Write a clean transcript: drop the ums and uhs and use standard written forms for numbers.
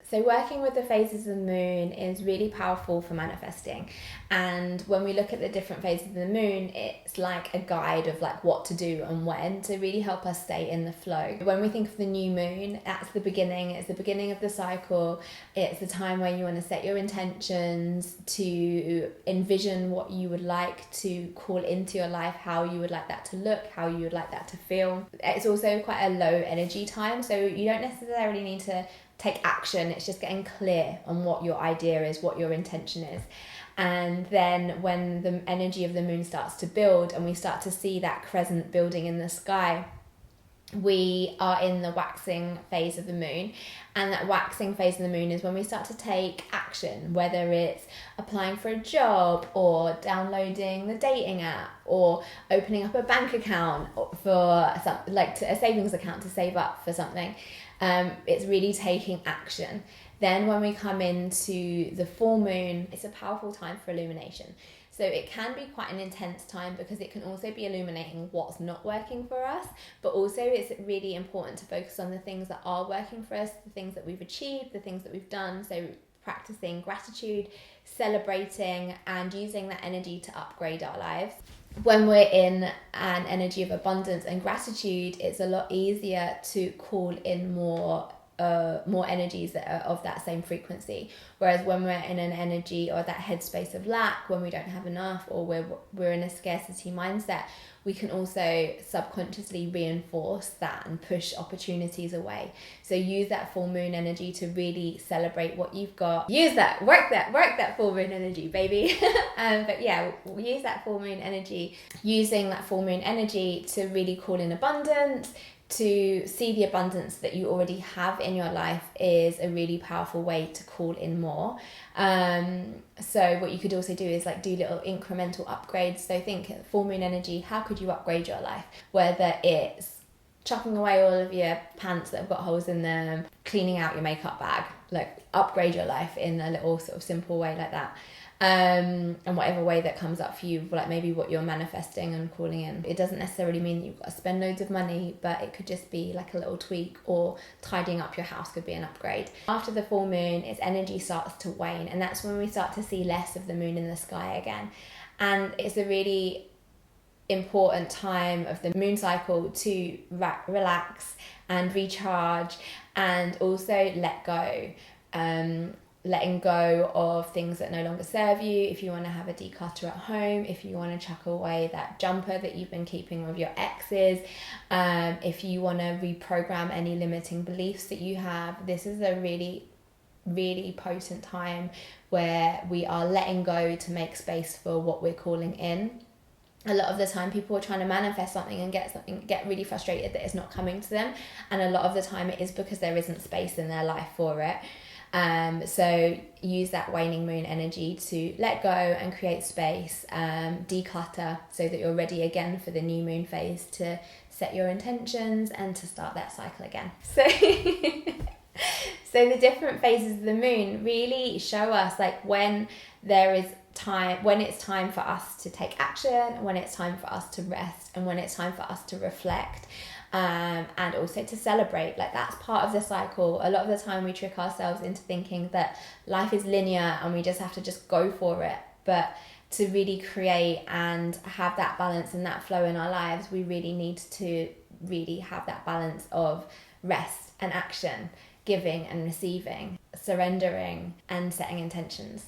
So working with the phases of the moon is really powerful for manifesting. And when we look at the different phases of the moon, it's like a guide of like what to do and when to really help us stay in the flow. When we think of the new moon, that's the beginning. It's the beginning of the cycle. It's the time where you want to set your intentions, to envision what you would like to call into your life, how you would like that to look, how you would like that to feel. It's also quite a low energy time, so you don't necessarily need to take action. It's just getting clear on what your idea is, what your intention is. And then when the energy of the moon starts to build and we start to see that crescent building in the sky, we are in the waxing phase of the moon. And that waxing phase of the moon is when we start to take action, whether it's applying for a job or downloading the dating app or opening up a bank account for something, like a savings account to save up for something. It's really taking action. Then when we come into the full moon, it's a powerful time for illumination. So it can be quite an intense time because it can also be illuminating what's not working for us, but also it's really important to focus on the things that are working for us, the things that we've achieved, the things that we've done. So practicing gratitude, celebrating, and using that energy to upgrade our lives. When we're in an energy of abundance and gratitude, it's a lot easier to call in more energies that are of that same frequency. Whereas when we're in an energy or that headspace of lack, when we don't have enough, or we're in a scarcity mindset, we can also subconsciously reinforce that and push opportunities away. So use that full moon energy to really celebrate what you've got. Use that, work that full moon energy, baby. But yeah, use that full moon energy. Using that full moon energy to really call in abundance, to see the abundance that you already have in your life is a really powerful way to call in more. So what you could also do is like do little incremental upgrades. So think full moon energy, how could you upgrade your life? Whether it's chucking away all of your pants that have got holes in them, cleaning out your makeup bag, like upgrade your life in a little sort of simple way like that. And whatever way that comes up for you, like maybe what you're manifesting and calling in. It doesn't necessarily mean you've got to spend loads of money, but it could just be like a little tweak, or tidying up your house could be an upgrade. After the full moon, its energy starts to wane, and that's when we start to see less of the moon in the sky again. And it's a really important time of the moon cycle to relax and recharge, and also let go. Letting go of things that no longer serve you. If you want to have a declutter at home, if you want to chuck away that jumper that you've been keeping with your exes, if you want to reprogram any limiting beliefs that you have, this is a really, really potent time where we are letting go to make space for what we're calling in. A lot of the time people are trying to manifest something and get really frustrated that it's not coming to them, and a lot of the time it is because there isn't space in their life for it. So use that waning moon energy to let go and create space, declutter, so that you're ready again for the new moon phase to set your intentions and to start that cycle again. So so the different phases of the moon really show us like when there is time, when it's time for us to take action, when it's time for us to rest, and when it's time for us to reflect. And also to celebrate. Like that's part of the cycle. A lot of the time we trick ourselves into thinking that life is linear and we just have to just go for it, but to really create and have that balance and that flow in our lives, we really need to really have that balance of rest and action, giving and receiving, surrendering and setting intentions.